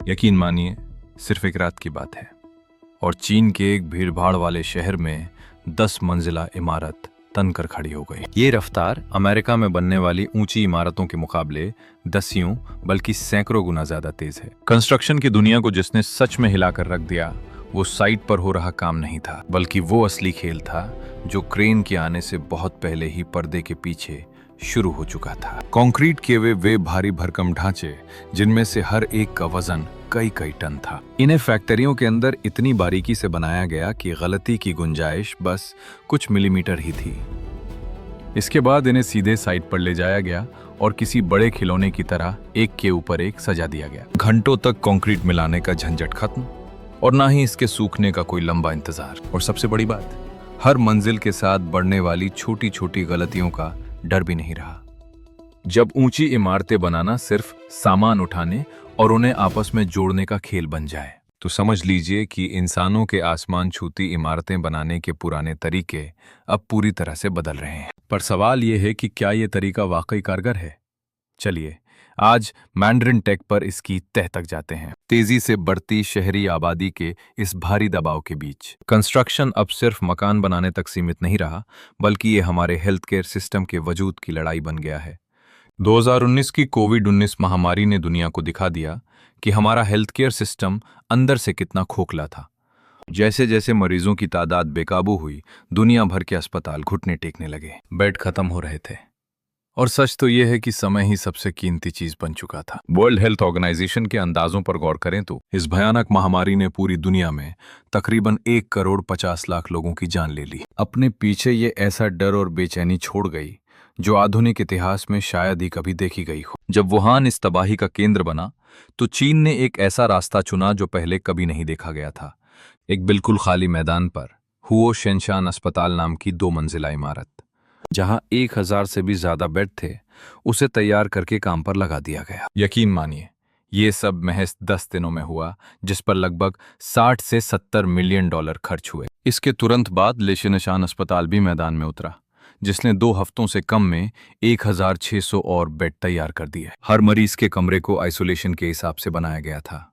यकीन मानिए, सिर्फ एक रात की बात है और चीन के एक भीड़भाड़ वाले शहर में 10 मंजिला इमारत तनकर खड़ी हो गई। ये रफ्तार अमेरिका में बनने वाली ऊंची इमारतों के मुकाबले दसियों बल्कि सैकड़ों गुना ज्यादा तेज है। कंस्ट्रक्शन की दुनिया को जिसने सच में हिलाकर रख दिया, वो साइट पर हो रहा काम नहीं था, बल्कि वो असली खेल था जो क्रेन के आने से बहुत पहले ही पर्दे के पीछे शुरू हो चुका था। कंक्रीट के वे भारी भरकम ढांचे जिनमें से हर एक का वजन कई कई टन था। इन्हें फैक्ट्रियों के अंदर इतनी बारीकी से बनाया गया कि गलती की गुंजाइश बस कुछ मिलीमीटर ही थी। इसके बाद इन्हें सीधे साइट पर ले जाया गया और किसी बड़े खिलौने की तरह एक के ऊपर एक सजा दिया गया। घंटों तक कंक्रीट मिलाने का झंझट खत्म और ना ही इसके सूखने का कोई लंबा इंतजार। और सबसे बड़ी बात, हर मंजिल के साथ बढ़ने वाली छोटी छोटी गलतियों का डर भी नहीं रहा। जब ऊंची इमारतें बनाना सिर्फ सामान उठाने और उन्हें आपस में जोड़ने का खेल बन जाए, तो समझ लीजिए कि इंसानों के आसमान छूती इमारतें बनाने के पुराने तरीके अब पूरी तरह से बदल रहे हैं। पर सवाल यह है कि क्या यह तरीका वाकई कारगर है? चलिए आज मैंड्रिन टेक पर इसकी तह तक जाते हैं। तेजी से बढ़ती शहरी आबादी के इस भारी दबाव के बीच कंस्ट्रक्शन अब सिर्फ मकान बनाने तक सीमित नहीं रहा, बल्कि ये हमारे हेल्थ केयर सिस्टम के वजूद की लड़ाई बन गया है। 2019 की कोविड-19 महामारी ने दुनिया को दिखा दिया कि हमारा हेल्थ केयर सिस्टम अंदर से कितना खोखला था। जैसे जैसे मरीजों की तादाद बेकाबू हुई, दुनिया भर के अस्पताल घुटने टेकने लगे, बेड खत्म हो रहे थे। और सच तो यह है कि समय ही सबसे कीमती चीज बन चुका था। वर्ल्ड हेल्थ ऑर्गेनाइजेशन के अंदाजों पर गौर करें तो इस भयानक महामारी ने पूरी दुनिया में तकरीबन 1,50,00,000 लोगों की जान ले ली। अपने पीछे ये ऐसा डर और बेचैनी छोड़ गई जो आधुनिक इतिहास में शायद ही कभी देखी गई हो। जब वुहान इस तबाही का केंद्र बना, तो चीन ने एक ऐसा रास्ता चुना जो पहले कभी नहीं देखा गया था। एक बिल्कुल खाली मैदान पर हुओ शेनशान अस्पताल नाम की 2 मंजिला इमारत, जहां 1,000 से भी ज्यादा बेड थे, उसे तैयार करके काम पर लगा दिया गया। यकीन मानिए, ये सब महज 10 दिनों में हुआ, जिस पर लगभग 60 से 70 मिलियन डॉलर खर्च हुए। इसके तुरंत बाद लेशेनशान अस्पताल भी मैदान में उतरा, जिसने 2 हफ्तों से कम में 1,600 और बेड तैयार कर दिए। हर मरीज के कमरे को आइसोलेशन के हिसाब से बनाया गया था,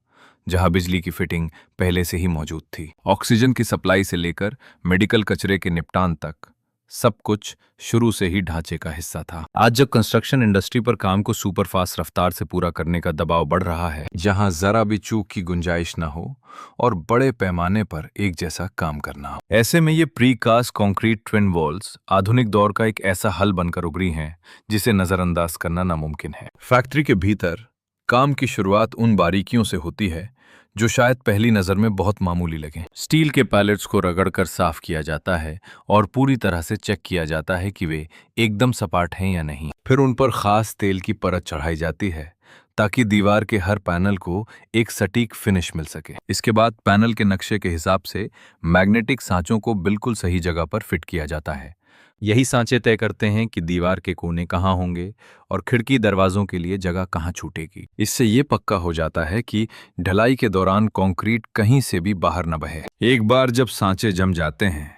जहां बिजली की फिटिंग पहले से ही मौजूद थी। ऑक्सीजन की सप्लाई से लेकर मेडिकल कचरे के निपटान तक सब कुछ शुरू से ही ढांचे का हिस्सा था। आज जब कंस्ट्रक्शन इंडस्ट्री पर काम को सुपरफास्ट रफ्तार से पूरा करने का दबाव बढ़ रहा है, जहां जरा भी चूक की गुंजाइश न हो और बड़े पैमाने पर एक जैसा काम करना हो, ऐसे में ये प्रीकास्ट कंक्रीट ट्विन वॉल्स आधुनिक दौर का एक ऐसा हल बनकर उभरी हैं जिसे नजरअंदाज करना नामुमकिन है। फैक्ट्री के भीतर काम की शुरुआत उन बारीकियों से होती है जो शायद पहली नजर में बहुत मामूली लगें। स्टील के पैलेट्स को रगड़कर साफ किया जाता है और पूरी तरह से चेक किया जाता है कि वे एकदम सपाट हैं या नहीं। फिर उन पर खास तेल की परत चढ़ाई जाती है ताकि दीवार के हर पैनल को एक सटीक फिनिश मिल सके। इसके बाद पैनल के नक्शे के हिसाब से मैग्नेटिक सांचों को बिल्कुल सही जगह पर फिट किया जाता है। यही सांचे तय करते हैं कि दीवार के कोने कहाँ होंगे और खिड़की दरवाजों के लिए जगह कहाँ छूटेगी। इससे ये पक्का हो जाता है कि ढलाई के दौरान कंक्रीट कहीं से भी बाहर न बहे। एक बार जब सांचे जम जाते हैं,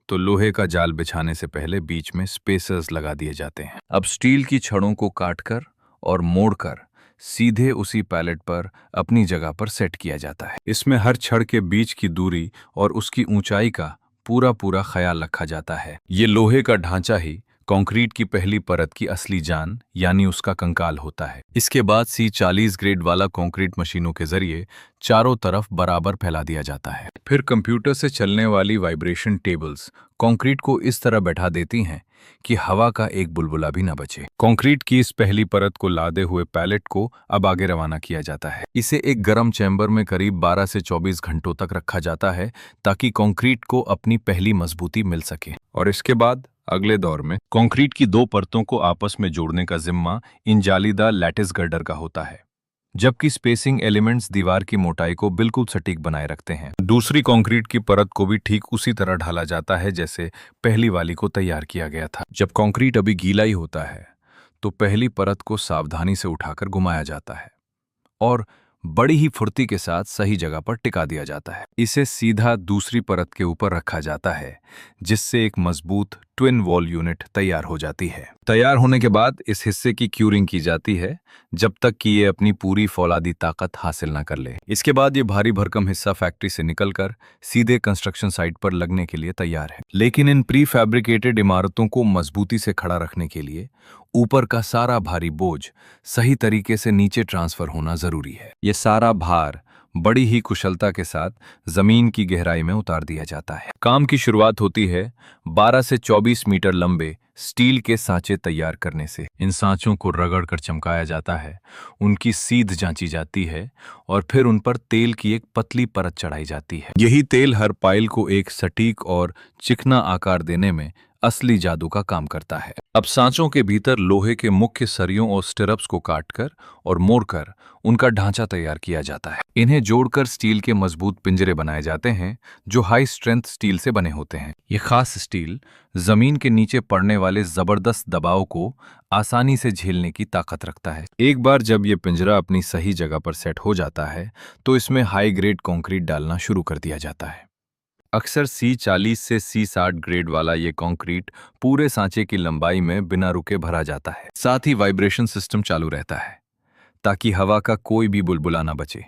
तो लोहे का जाल बिछाने से पहले बीच में स्पेसर्स लगा दिए जाते हैं। अब स्टील की छड़ों को काटकर और मोड़कर सीधे उसी पैलेट पर अपनी जगह पर सेट किया जाता है। इसमें हर छड़ के बीच की दूरी और उसकी ऊंचाई का पूरा ख्याल रखा जाता है। ये लोहे का ढांचा ही कंक्रीट की पहली परत की असली जान यानी उसका कंकाल होता है। इसके बाद C40 ग्रेड वाला कंक्रीट मशीनों के जरिए चारों तरफ बराबर फैला दिया जाता है। फिर कंप्यूटर से चलने वाली वाइब्रेशन टेबल्स कंक्रीट को इस तरह बैठा देती हैं कि हवा का एक बुलबुला भी न बचे। कंक्रीट की इस पहली परत को लादे हुए पैलेट को अब आगे रवाना किया जाता है। इसे एक गर्म चैम्बर में करीब 12 से 24 घंटों तक रखा जाता है ताकि कंक्रीट को अपनी पहली मजबूती मिल सके। और इसके बाद अगले दौर में कंक्रीट की 2 परतों को आपस में जोड़ने का जिम्मा इन जालीदार लैटिस गर्डर का होता है, जबकि स्पेसिंग एलिमेंट्स दीवार की मोटाई को बिल्कुल सटीक बनाए रखते हैं। दूसरी कंक्रीट की परत को भी ठीक उसी तरह ढाला जाता है जैसे पहली वाली को तैयार किया गया था। जब कंक्रीट अभी गीला ही होता है, तो पहली परत को सावधानी से उठाकर घुमाया जाता है और बड़ी ही फुर्ती के साथ सही जगह पर टिका दिया जाता है। इसे सीधा दूसरी परत के ऊपर रखा जाता है, जिससे एक मजबूत ट्विन वॉल यूनिट तैयार हो जाती है। तैयार होने के बाद इस हिस्से की क्यूरिंग की जाती है जब तक कि ये अपनी पूरी फौलादी ताकत हासिल ना कर ले। इसके बाद ये भारी भरकम हिस्सा फैक्ट्री से निकलकर सीधे कंस्ट्रक्शन साइट पर लगने के लिए तैयार है। लेकिन इन प्री फैब्रिकेटेड इमारतों को मजबूती से खड़ा रखने के लिए ऊपर का सारा भारी बोझ सही तरीके से नीचे ट्रांसफर होना जरूरी है। ये सारा भार बड़ी ही कुशलता के साथ जमीन की गहराई में उतार दिया जाता है। काम की शुरुआत होती है 12 से 24 मीटर लंबे स्टील के सांचे तैयार करने से। इन सांचों को रगड़ कर चमकाया जाता है, उनकी सीध जांची जाती है और फिर उन पर तेल की एक पतली परत चढ़ाई जाती है। यही तेल हर पाइल को एक सटीक और चिकना आकार देने में असली जादू का काम करता है। अब सांचों के भीतर लोहे के मुख्य सरियों और स्टिरप्स को काटकर और मोड़कर उनका ढांचा तैयार किया जाता है। इन्हें जोड़कर स्टील के मजबूत पिंजरे बनाए जाते हैं, जो हाई स्ट्रेंथ स्टील से बने होते हैं। ये खास स्टील जमीन के नीचे पड़ने वाले जबरदस्त दबाव को आसानी से झेलने की ताकत रखता है। एक बार जब ये पिंजरा अपनी सही जगह पर सेट हो जाता है, तो इसमें हाई ग्रेड कंक्रीट डालना शुरू कर दिया जाता है। अक्सर C40 से C60 ग्रेड वाला ये कंक्रीट पूरे सांचे की लंबाई में बिना रुके भरा जाता है। साथ ही वाइब्रेशन सिस्टम चालू रहता है ताकि हवा का कोई भी बुलबुला ना बचे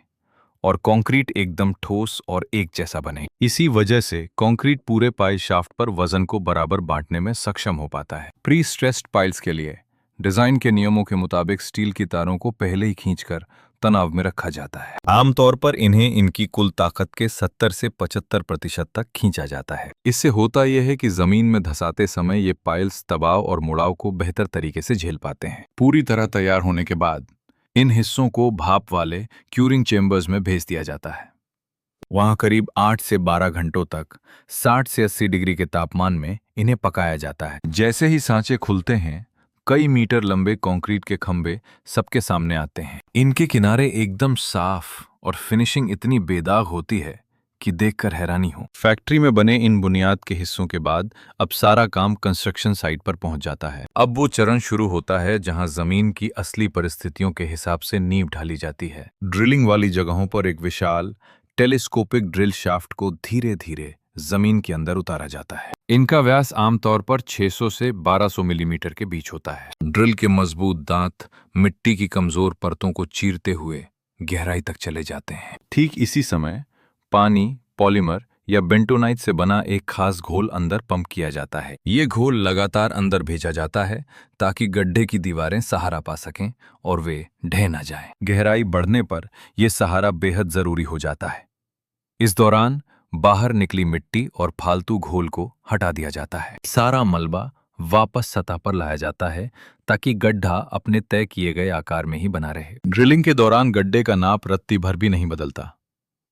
और कंक्रीट एकदम ठोस और एक जैसा बने। इसी वजह से कंक्रीट पूरे पाइल शाफ्ट पर वजन को बराबर बांटने में सक्षम हो पाता है। प्री स्ट्रेस्ड पाइल्स के लिए डिजाइन के नियमों के मुताबिक स्टील की तारों को पहले ही खींचकर तनाव में रखा जाता है। आमतौर पर इन्हें इनकी कुल ताकत के 70 से 75% तक खींचा जाता है। इससे होता यह है कि जमीन में धंसाते समय ये पाइल्स दबाव और मुड़ाव को बेहतर तरीके से झेल पाते हैं। पूरी तरह तैयार होने के बाद इन हिस्सों को भाप वाले क्यूरिंग चेंबर्स में भेज दिया जाता है। वहां करीब 8 से 12 घंटों तक 60 से 80 डिग्री के तापमान में इन्हें पकाया जाता है। जैसे ही सांचे खुलते हैं, कई मीटर लंबे कंक्रीट के खंभे सबके सामने आते हैं। इनके किनारे एकदम साफ और फिनिशिंग इतनी बेदाग होती है कि देखकर हैरानी हो। फैक्ट्री में बने इन बुनियाद के हिस्सों के बाद अब सारा काम कंस्ट्रक्शन साइट पर पहुंच जाता है। अब वो चरण शुरू होता है जहां जमीन की असली परिस्थितियों के हिसाब से नींव ढाली जाती है। ड्रिलिंग वाली जगहों पर एक विशाल टेलीस्कोपिक ड्रिल शाफ्ट को धीरे धीरे जमीन के अंदर उतारा जाता है। इनका व्यास आमतौर पर 600 से 1200 मिलीमीटर के बीच होता है। ड्रिल के मजबूत दांत मिट्टी की कमजोर परतों को चीरते हुए गहराई तक चले जाते हैं। ठीक इसी समय पानी, पॉलीमर या बेंटोनाइट से बना एक खास घोल अंदर पंप किया जाता है। ये घोल लगातार अंदर भेजा जाता है ताकि गड्ढे की दीवारें सहारा पा सकें और वे ढह ना जाएं। गहराई बढ़ने पर यह सहारा बेहद जरूरी हो जाता है। इस दौरान बाहर निकली मिट्टी और फालतू घोल को हटा दिया जाता है। सारा मलबा वापस सतह पर लाया जाता है ताकि गड्ढा अपने तय किए गए आकार में ही बना रहे। ड्रिलिंग के दौरान गड्ढे का नाप रत्ती भर भी नहीं बदलता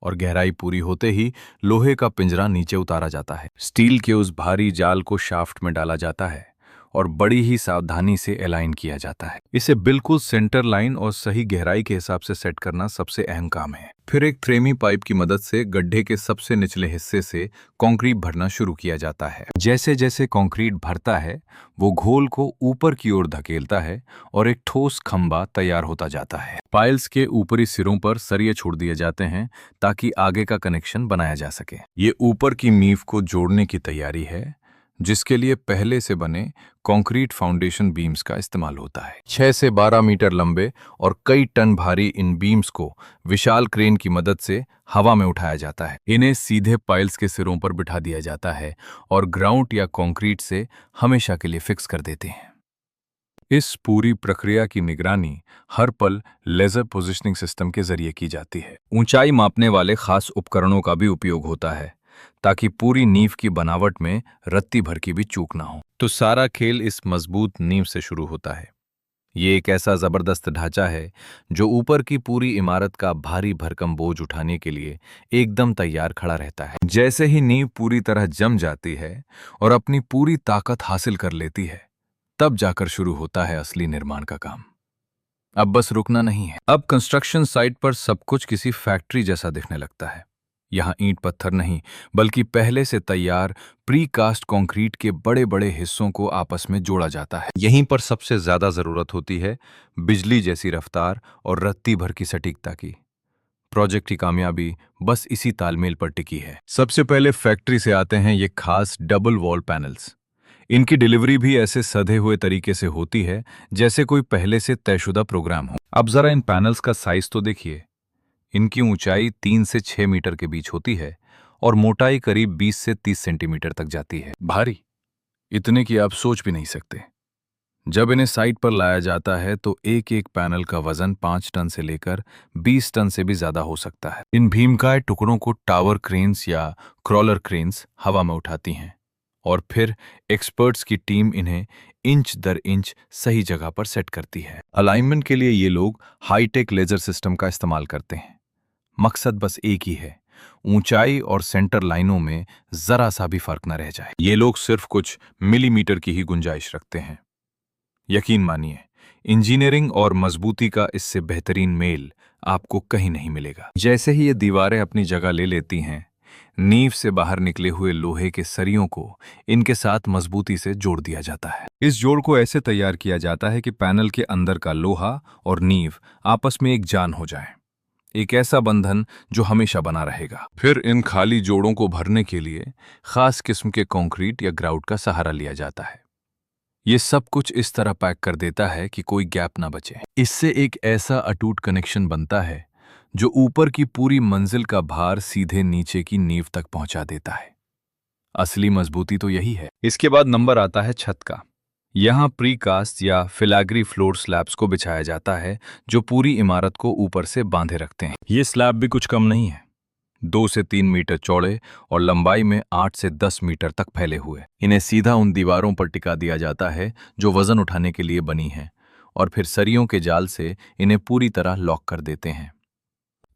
और गहराई पूरी होते ही लोहे का पिंजरा नीचे उतारा जाता है। स्टील के उस भारी जाल को शाफ्ट में डाला जाता है और बड़ी ही सावधानी से अलाइन किया जाता है। इसे बिल्कुल सेंटर लाइन और सही गहराई के हिसाब से सेट करना सबसे अहम काम है। फिर एक फ्रेमी पाइप की मदद से गड्ढे के सबसे निचले हिस्से से कंक्रीट भरना शुरू किया जाता है। जैसे जैसे कंक्रीट भरता है, वो घोल को ऊपर की ओर धकेलता है और एक ठोस खंभा तैयार होता जाता है। पाइल्स के ऊपरी सिरों पर सरिये छोड़ दिए जाते हैं ताकि आगे का कनेक्शन बनाया जा सके। ये ऊपर की नींव को जोड़ने की तैयारी है, जिसके लिए पहले से बने कंक्रीट फाउंडेशन बीम्स का इस्तेमाल होता है। 6 से 12 मीटर लंबे और कई टन भारी इन बीम्स को विशाल क्रेन की मदद से हवा में उठाया जाता है। इन्हें सीधे पाइल्स के सिरों पर बिठा दिया जाता है और ग्राउट या कंक्रीट से हमेशा के लिए फिक्स कर देते हैं। इस पूरी प्रक्रिया की निगरानी हर पल लेजर पोजिशनिंग सिस्टम के जरिए की जाती है। ऊंचाई मापने वाले खास उपकरणों का भी उपयोग होता है ताकि पूरी नींव की बनावट में रत्ती भर की भी चूक ना हो। तो सारा खेल इस मजबूत नींव से शुरू होता है। ये एक ऐसा जबरदस्त ढांचा है जो ऊपर की पूरी इमारत का भारी भरकम बोझ उठाने के लिए एकदम तैयार खड़ा रहता है। जैसे ही नींव पूरी तरह जम जाती है और अपनी पूरी ताकत हासिल कर लेती है, तब जाकर शुरू होता है असली निर्माण का काम। अब बस रुकना नहीं है। अब कंस्ट्रक्शन साइट पर सब कुछ किसी फैक्ट्री जैसा दिखने लगता है। यहाँ ईंट पत्थर नहीं, बल्कि पहले से तैयार प्री कास्ट कंक्रीट के बड़े बड़े हिस्सों को आपस में जोड़ा जाता है। यहीं पर सबसे ज्यादा जरूरत होती है बिजली जैसी रफ्तार और रत्ती भर की सटीकता की। प्रोजेक्ट की कामयाबी बस इसी तालमेल पर टिकी है। सबसे पहले फैक्ट्री से आते हैं ये खास डबल वॉल पैनल्स। इनकी डिलीवरी भी ऐसे सधे हुए तरीके से होती है जैसे कोई पहले से तयशुदा प्रोग्राम हो। अब जरा इन पैनल्स का साइज तो देखिए। इनकी ऊंचाई 3 से 6 मीटर के बीच होती है और मोटाई करीब 20 से 30 सेंटीमीटर तक जाती है। भारी इतने की आप सोच भी नहीं सकते। जब इन्हें साइट पर लाया जाता है तो एक एक पैनल का वजन 5 टन से लेकर 20 टन से भी ज्यादा हो सकता है। इन भीमकाय टुकड़ों को टावर क्रेन्स या क्रॉलर क्रेन्स हवा में उठाती हैं और फिर एक्सपर्ट्स की टीम इन्हें इंच दर इंच सही जगह पर सेट करती है। अलाइनमेंट के लिए ये लोग हाईटेक लेजर सिस्टम का इस्तेमाल करते हैं। मकसद बस एक ही है, ऊंचाई और सेंटर लाइनों में जरा सा भी फर्क न रह जाए। ये लोग सिर्फ कुछ मिलीमीटर की ही गुंजाइश रखते हैं। यकीन मानिए, इंजीनियरिंग और मजबूती का इससे बेहतरीन मेल आपको कहीं नहीं मिलेगा। जैसे ही ये दीवारें अपनी जगह ले लेती हैं, नींव से बाहर निकले हुए लोहे के सरियों को इनके साथ मजबूती से जोड़ दिया जाता है। इस जोड़ को ऐसे तैयार किया जाता है कि पैनल के अंदर का लोहा और नींव आपस में एक जान हो जाए, एक ऐसा बंधन जो हमेशा बना रहेगा। फिर इन खाली जोड़ों को भरने के लिए खास किस्म के कंक्रीट या ग्राउट का सहारा लिया जाता है। ये सब कुछ इस तरह पैक कर देता है कि कोई गैप ना बचे। इससे एक ऐसा अटूट कनेक्शन बनता है जो ऊपर की पूरी मंजिल का भार सीधे नीचे की नींव तक पहुंचा देता है। असली मजबूती तो यही है। इसके बाद नंबर आता है छत का। यहां प्रीकास्ट या फिलाग्री फ्लोर स्लैब्स को बिछाया जाता है जो पूरी इमारत को ऊपर से बांधे रखते हैं। ये स्लैब भी कुछ कम नहीं है, 2 से 3 मीटर चौड़े और लंबाई में 8 से 10 मीटर तक फैले हुए। इन्हें सीधा उन दीवारों पर टिका दिया जाता है जो वजन उठाने के लिए बनी हैं और फिर सरियों के जाल से इन्हें पूरी तरह लॉक कर देते हैं।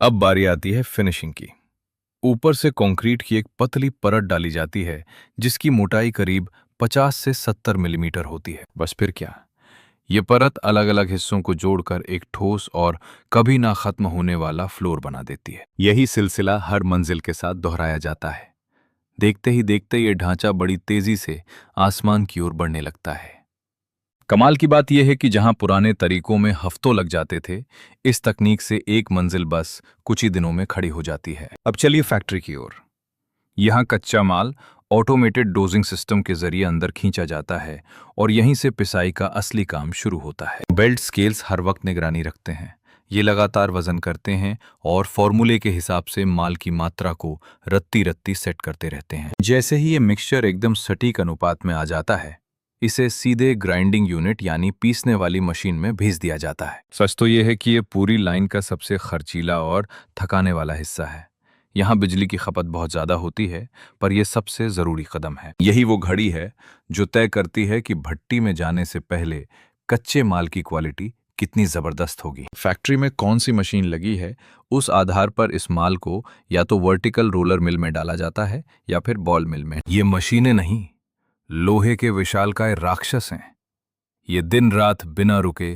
अब बारी आती है फिनिशिंग की। ऊपर से कंक्रीट की एक पतली परत डाली जाती है जिसकी मोटाई करीब 50 से 70 मिलीमीटर होती है। बस फिर क्या, ये परत अलग अलग हिस्सों को जोड़कर एक ठोस और कभी ना खत्म होने वाला फ्लोर बना देती है। यही सिलसिला हर मंजिल के साथ दोहराया जाता है। देखते ही देखते ये ढांचा बड़ी तेजी से आसमान की ओर बढ़ने लगता है। कमाल की बात यह है कि जहां पुराने तरीकों में हफ्तों लग जाते थे, इस तकनीक से एक मंजिल बस कुछ ही दिनों में खड़ी हो जाती है। अब चलिए फैक्ट्री की ओर। यहां कच्चा माल ऑटोमेटेड डोजिंग सिस्टम के जरिए अंदर खींचा जाता है और यहीं से पिसाई का असली काम शुरू होता है। बेल्ट स्केल्स हर वक्त निगरानी रखते हैं। ये लगातार वजन करते हैं और फॉर्मूले के हिसाब से माल की मात्रा को रत्ती रत्ती सेट करते रहते हैं। जैसे ही ये मिक्सचर एकदम सटीक अनुपात में आ जाता है, इसे सीधे ग्राइंडिंग यूनिट यानी पीसने वाली मशीन में भेज दिया जाता है। सच तो ये है कि ये पूरी लाइन का सबसे खर्चीला और थकाने वाला हिस्सा है। यहाँ बिजली की खपत बहुत ज़्यादा होती है, पर यह सबसे ज़रूरी कदम है। यही वो घड़ी है जो तय करती है कि भट्टी में जाने से पहले कच्चे माल की क्वालिटी कितनी ज़बरदस्त होगी। फैक्ट्री में कौन सी मशीन लगी है, उस आधार पर इस माल को या तो वर्टिकल रोलर मिल में डाला जाता है या फिर बॉल मिल में। ये मशीनें नहीं, लोहे के विशालकाय राक्षस हैं। ये दिन रात बिना रुके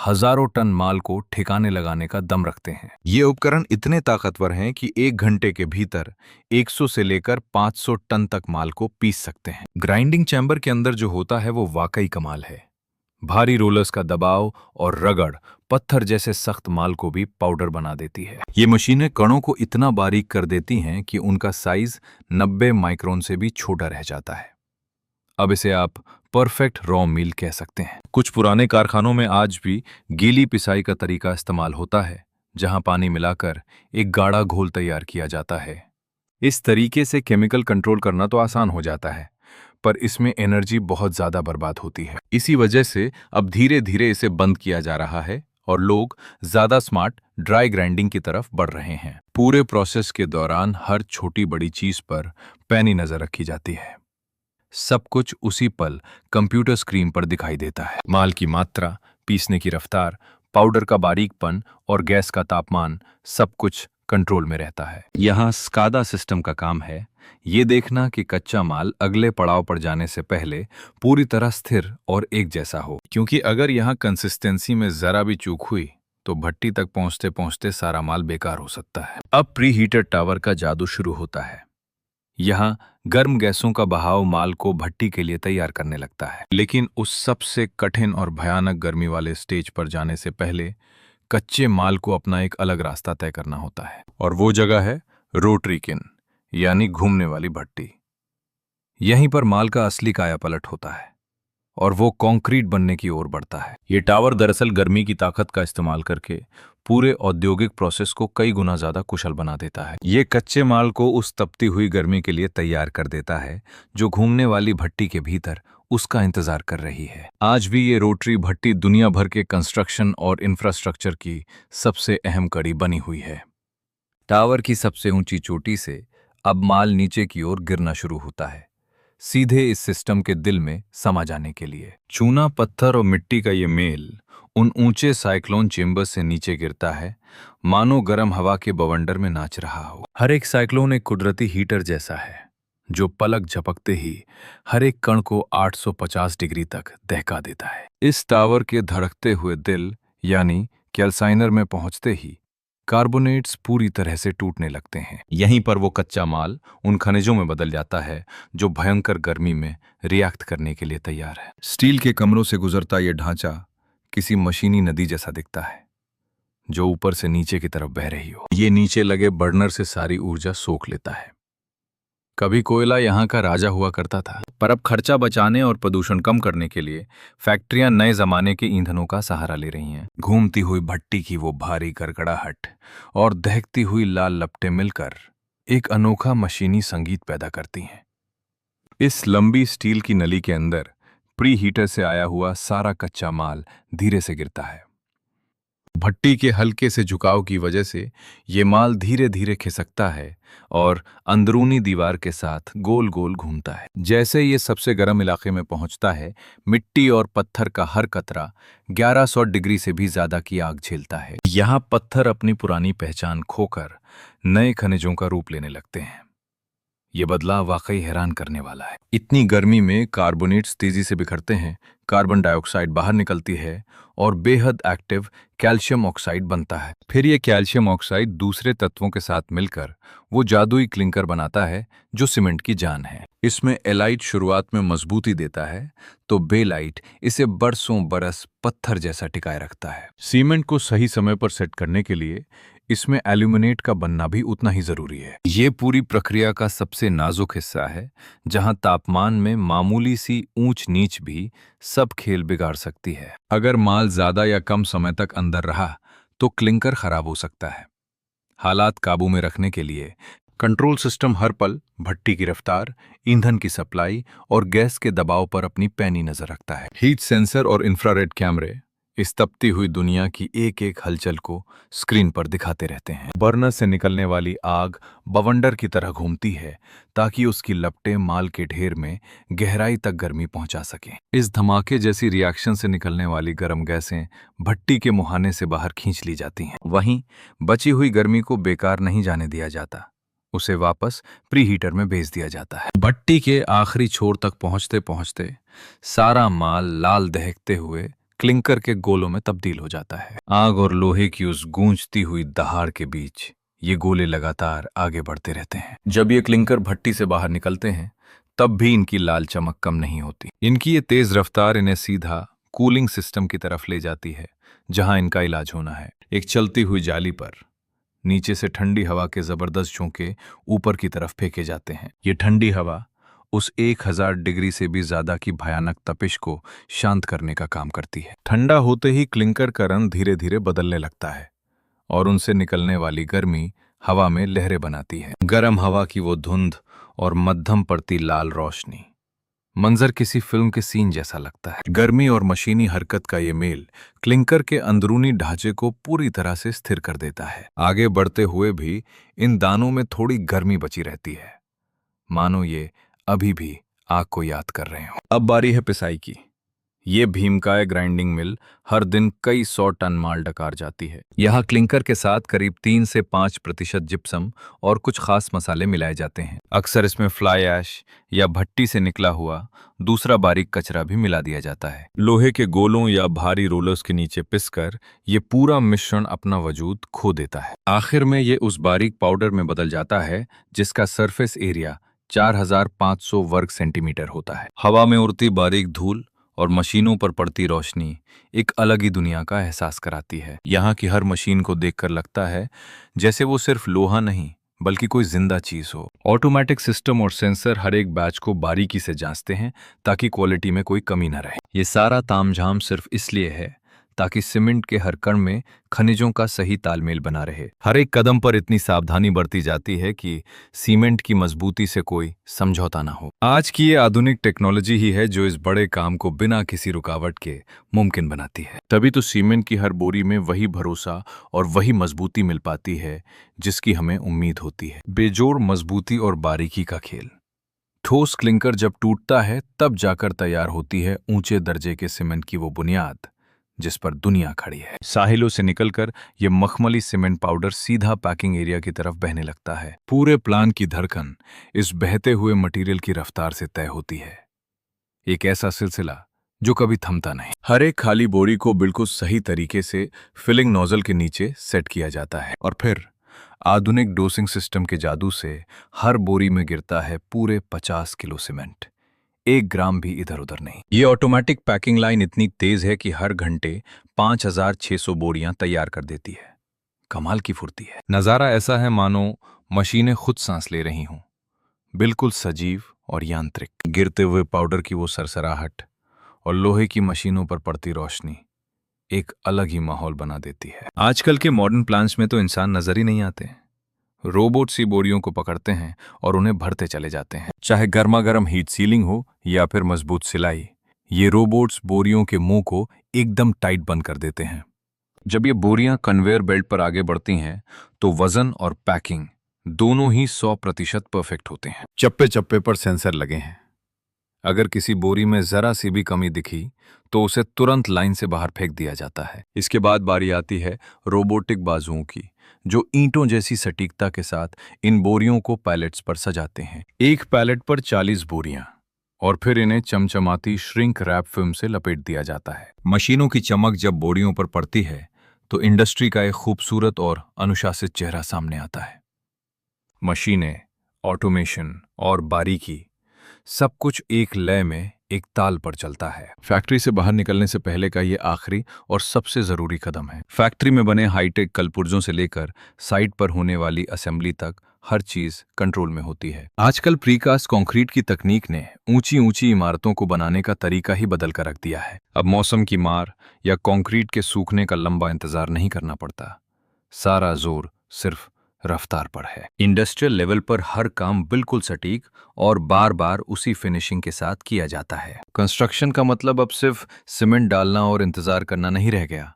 हजारों टन माल को ठिकाने लगाने का दम रखते हैं। ये उपकरण इतने ताकतवर हैं कि 1 घंटे के भीतर 100 से लेकर 500 टन तक माल को पीस सकते हैं। ग्राइंडिंग चैम्बर के अंदर जो होता है वो वाकई कमाल है। भारी रोलर्स का दबाव और रगड़ पत्थर जैसे सख्त माल को भी पाउडर बना देती है। ये मशीनें कणों को इतना बारीक कर देती हैं कि उनका साइज 90 माइक्रोन से भी छोटा रह जाता है। अब इसे आप परफेक्ट रॉ मिल कह सकते हैं। कुछ पुराने कारखानों में आज भी गीली पिसाई का तरीका इस्तेमाल होता है, जहां पानी मिलाकर एक गाढ़ा घोल तैयार किया जाता है। इस तरीके से केमिकल कंट्रोल करना तो आसान हो जाता है, पर इसमें एनर्जी बहुत ज्यादा बर्बाद होती है। इसी वजह से अब धीरे धीरे इसे बंद किया जा रहा है और लोग ज्यादा स्मार्ट ड्राई ग्राइंडिंग की तरफ बढ़ रहे हैं। पूरे प्रोसेस के दौरान हर छोटी बड़ी चीज पर पैनी नजर रखी जाती है। सब कुछ उसी पल कंप्यूटर स्क्रीन पर दिखाई देता है। माल की मात्रा, पीसने की रफ्तार, पाउडर का बारीकपन और गैस का तापमान, सब कुछ कंट्रोल में रहता है। यहाँ स्काडा सिस्टम का काम है ये देखना कि कच्चा माल अगले पड़ाव पर जाने से पहले पूरी तरह स्थिर और एक जैसा हो, क्योंकि अगर यहाँ कंसिस्टेंसी में जरा भी चूक हुई तो भट्टी तक पहुंचते पहुंचते सारा माल बेकार हो सकता है। अब प्री हीटर टावर का जादू शुरू होता है। यहाँ गर्म गैसों का बहाव माल को भट्टी के लिए तैयार करने लगता है, लेकिन उस सबसे कठिन और भयानक गर्मी वाले स्टेज पर जाने से पहले कच्चे माल को अपना एक अलग रास्ता तय करना होता है, और वो जगह है रोटरी किन, यानी घूमने वाली भट्टी। यहीं पर माल का असली कायापलट होता है और वो कंक्रीट बनने की ओर बढ़ता है। ये टावर दरअसल गर्मी की ताकत का इस्तेमाल करके पूरे औद्योगिक प्रोसेस को कई गुना ज्यादा कुशल बना देता है। ये कच्चे माल को उस तपती हुई गर्मी के लिए तैयार कर देता है जो घूमने वाली भट्टी के भीतर उसका इंतजार कर रही है। आज भी ये रोटरी भट्टी दुनिया भर के कंस्ट्रक्शन और इंफ्रास्ट्रक्चर की सबसे अहम कड़ी बनी हुई है। टावर की सबसे ऊंची चोटी से अब माल नीचे की ओर गिरना शुरू होता है, सीधे इस सिस्टम के दिल में समा जाने के लिए। चूना, पत्थर और मिट्टी का ये मेल उन ऊंचे साइक्लोन चेंबर से नीचे गिरता है, मानो गर्म हवा के बवंडर में नाच रहा हो। हर एक साइक्लोन एक कुदरती हीटर जैसा है, जो पलक झपकते ही हर एक कण को 850 डिग्री तक दहका देता है। इस टावर के धड़कते हुए दिल यानी कैल्साइनर में पहुंचते ही कार्बोनेट्स पूरी तरह से टूटने लगते हैं। यहीं पर वो कच्चा माल उन खनिजों में बदल जाता है जो भयंकर गर्मी में रिएक्ट करने के लिए तैयार है। स्टील के कमरों से गुजरता ये ढांचा किसी मशीनी नदी जैसा दिखता है, जो ऊपर से नीचे की तरफ बह रही हो। ये नीचे लगे बर्नर से सारी ऊर्जा सोख लेता है। कभी कोयला यहाँ का राजा हुआ करता था, पर अब खर्चा बचाने और प्रदूषण कम करने के लिए फैक्ट्रियां नए जमाने के ईंधनों का सहारा ले रही हैं। घूमती हुई भट्टी की वो भारी गड़गड़ाहट और दहकती हुई लाल लपटें मिलकर एक अनोखा मशीनी संगीत पैदा करती हैं। इस लंबी स्टील की नली के अंदर प्री हीटर से आया हुआ सारा कच्चा माल धीरे से गिरता है। भट्टी के हल्के से झुकाव की वजह से ये माल धीरे धीरे खिसकता है और अंदरूनी दीवार के साथ गोल गोल घूमता है। जैसे ये सबसे गर्म इलाके में पहुंचता है, मिट्टी और पत्थर का हर कतरा 1100 डिग्री से भी ज्यादा की आग झेलता है। यहाँ पत्थर अपनी पुरानी पहचान खोकर नए खनिजों का रूप लेने लगते हैं। ये बदलाव वाकई हैरान करने वाला है। इतनी गर्मी में कार्बोनेट्स तेजी से बिखरते हैं, कार्बन डाइऑक्साइड बाहर निकलती है और बेहद एक्टिव कैल्शियम ऑक्साइड बनता है। फिर ये कैल्शियम ऑक्साइड दूसरे तत्वों के साथ मिलकर वो जादुई क्लिंकर बनाता है जो सीमेंट की जान है। इसमें एलाइट शुरुआत में मजबूती देता है, तो बेलाइट इसे बरसों बरस पत्थर जैसा टिकाए रखता है। सीमेंट को सही समय पर सेट करने के लिए इसमें एल्यूमिनेट का बनना भी उतना ही जरूरी है। ये पूरी प्रक्रिया का सबसे नाजुक हिस्सा है, जहां तापमान में मामूली सी ऊंच नीच भी सब खेल बिगाड़ सकती है। अगर माल ज्यादा या कम समय तक अंदर रहा तो क्लिंकर खराब हो सकता है। हालात काबू में रखने के लिए कंट्रोल सिस्टम हर पल भट्टी की रफ्तार, ईंधन की सप्लाई और गैस के दबाव पर अपनी पैनी नजर रखता है। हीट सेंसर और इंफ्रारेड कैमरे इस तपती हुई दुनिया की एक एक हलचल को स्क्रीन पर दिखाते रहते हैं। बर्नर से निकलने वाली आग बवंडर की तरह घूमती है ताकि उसकी लपटें माल के ढेर में गहराई तक गर्मी पहुंचा सकें। इस धमाके जैसी रिएक्शन से निकलने वाली गर्म गैसें भट्टी के मुहाने से बाहर खींच ली जाती हैं। वहीं बची हुई गर्मी को बेकार नहीं जाने दिया जाता, उसे वापस प्री हीटर में भेज दिया जाता है। भट्टी के आखिरी छोर तक पहुंचते पहुंचते सारा माल लाल दहकते हुए क्लिंकर के गोलों में तब्दील हो जाता है। आग और लोहे की उस गूंजती हुई दहाड़ के बीच ये गोले लगातार आगे बढ़ते रहते हैं। जब ये क्लिंकर भट्टी से बाहर निकलते हैं तब भी इनकी लाल चमक कम नहीं होती। इनकी ये तेज रफ्तार इन्हें सीधा कूलिंग सिस्टम की तरफ ले जाती है, जहां इनका इलाज होना है। एक चलती हुई जाली पर नीचे से ठंडी हवा के जबरदस्त झोंके ऊपर की तरफ फेंके जाते हैं। ये ठंडी हवा उस 1000 डिग्री से भी ज्यादा की भयानक तपिश को शांत करने का काम करती है। ठंडा होते ही क्लिंकर का रंग धीरे धीरे बदलने लगता है और उनसे निकलने वाली गर्मी हवा में लहरें बनाती है। गर्म हवा की वो धुंध और मध्यम पड़ती लाल रोशनी, मंजर किसी फिल्म के सीन जैसा लगता है। गर्मी और मशीनी हरकत का ये मेल क्लिंकर के अंदरूनी ढांचे को पूरी तरह से स्थिर कर देता है। आगे बढ़ते हुए भी इन दानों में थोड़ी गर्मी बची रहती है, मानो ये अभी भी आग को याद कर रहे हो। अब बारी है पिसाई की। ये भीमकाय ग्राइंडिंग मिल हर दिन कई 100 टन माल डकार जाती है। यहाँ क्लिंकर के साथ करीब 3 से 5% जिप्सम और कुछ खास मसाले मिलाए जाते हैं। अक्सर इसमें फ्लाई ऐश या भट्टी से निकला हुआ दूसरा बारीक कचरा भी मिला दिया जाता है। लोहे के गोलों या भारी रोलर्स के नीचे पिसकर ये पूरा मिश्रण अपना वजूद खो देता है। आखिर में ये उस बारीक पाउडर में बदल जाता है जिसका सरफेस एरिया 4500 वर्ग सेंटीमीटर होता है। हवा में उड़ती बारीक धूल और मशीनों पर पड़ती रोशनी एक अलग ही दुनिया का एहसास कराती है। यहाँ की हर मशीन को देखकर लगता है जैसे वो सिर्फ लोहा नहीं बल्कि कोई जिंदा चीज हो। ऑटोमेटिक सिस्टम और सेंसर हर एक बैच को बारीकी से जांचते हैं ताकि क्वालिटी में कोई कमी न रहे। ये सारा तामझाम सिर्फ इसलिए है ताकि सीमेंट के हर कण में खनिजों का सही तालमेल बना रहे। हर एक कदम पर इतनी सावधानी बरती जाती है कि सीमेंट की मजबूती से कोई समझौता ना हो। आज की ये आधुनिक टेक्नोलॉजी ही है जो इस बड़े काम को बिना किसी रुकावट के मुमकिन बनाती है। तभी तो सीमेंट की हर बोरी में वही भरोसा और वही मजबूती मिल पाती है जिसकी हमें उम्मीद होती है। बेजोड़ मजबूती और बारीकी का खेल। ठोस क्लिंकर जब टूटता है तब जाकर तैयार होती है ऊंचे दर्जे के सीमेंट की वो बुनियाद जिस पर दुनिया खड़ी है। साहिलों से निकलकर ये मखमली सीमेंट पाउडर सीधा पैकिंग एरिया की तरफ बहने लगता है। पूरे प्लान की धड़कन इस बहते हुए मटेरियल की रफ्तार से तय होती है। एक ऐसा सिलसिला जो कभी थमता नहीं। हर एक खाली बोरी को बिल्कुल सही तरीके से फिलिंग नोजल के नीचे सेट किया जाता है और फिर आधुनिक डोसिंग सिस्टम के जादू से हर बोरी में गिरता है पूरे 50 किलो सीमेंट, 1 ग्राम भी इधर उधर नहीं। ये ऑटोमेटिक पैकिंग लाइन इतनी तेज है कि हर घंटे 5600 बोरियां तैयार कर देती है। कमाल की फुर्ती है। नज़ारा ऐसा है मानो मशीनें खुद सांस ले रही हों, बिल्कुल सजीव और यांत्रिक। गिरते हुए पाउडर की वो सरसराहट और लोहे की मशीनों पर पड़ती रोशनी एक अलग ही माहौल बना देती है। आजकल के मॉडर्न प्लांट्स में तो इंसान नजर ही नहीं आते। रोबोट सी बोरियों को पकड़ते हैं और उन्हें भरते चले जाते हैं। चाहे गर्मा गर्म हीट सीलिंग हो या फिर मजबूत सिलाई, ये रोबोट्स बोरियों के मुंह को एकदम टाइट बंद कर देते हैं। जब ये बोरियां कन्वेयर बेल्ट पर आगे बढ़ती हैं तो वजन और पैकिंग दोनों ही 100% परफेक्ट होते हैं। चप्पे चप्पे पर सेंसर लगे हैं। अगर किसी बोरी में जरा सी भी कमी दिखी तो उसे तुरंत लाइन से बाहर फेंक दिया जाता है। इसके बाद बारी आती है रोबोटिक बाजुओं की, जो ईंटों जैसी सटीकता के साथ इन बोरियों को पैलेट्स पर सजाते हैं। एक पैलेट पर 40 बोरियां और फिर इन्हें चमचमाती श्रिंक रैप फिल्म से लपेट दिया जाता है। मशीनों की चमक जब बोरियों पर पड़ती है तो इंडस्ट्री का एक खूबसूरत और अनुशासित चेहरा सामने आता है। मशीनें, ऑटोमेशन और बारीकी सब कुछ एक लय में एक ताल पर चलता है। फैक्ट्री से बाहर निकलने से पहले का ये आखिरी और सबसे जरूरी कदम है। फैक्ट्री में बने हाईटेक कलपुर्जों से लेकर साइट पर होने वाली असेंबली तक हर चीज कंट्रोल में होती है। आजकल प्रीकास्ट कंक्रीट की तकनीक ने ऊंची ऊंची इमारतों को बनाने का तरीका ही बदल कर रख दिया है। अब मौसम की मार या कंक्रीट के सूखने का लंबा इंतजार नहीं करना पड़ता। सारा जोर सिर्फ रफ्तार पर है। इंडस्ट्रियल लेवल पर हर काम बिल्कुल सटीक और बार बार उसी फिनिशिंग के साथ किया जाता है। कंस्ट्रक्शन का मतलब अब सिर्फ सीमेंट डालना और इंतजार करना नहीं रह गया,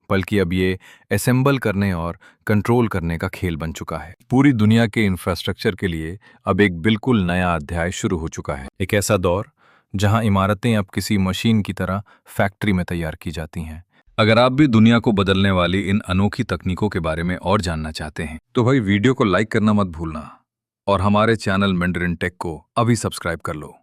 बल्कि अब ये असेंबल करने और कंट्रोल करने का खेल बन चुका है। पूरी दुनिया के इंफ्रास्ट्रक्चर के लिए अब एक बिल्कुल नया अध्याय शुरू हो चुका है। एक ऐसा दौर जहां इमारतें अब किसी मशीन की तरह फैक्ट्री में तैयार की जाती हैं। अगर आप भी दुनिया को बदलने वाली इन अनोखी तकनीकों के बारे में और जानना चाहते हैं तो भाई वीडियो को लाइक करना मत भूलना और हमारे चैनल मैंडरिन टेक को अभी सब्सक्राइब कर लो।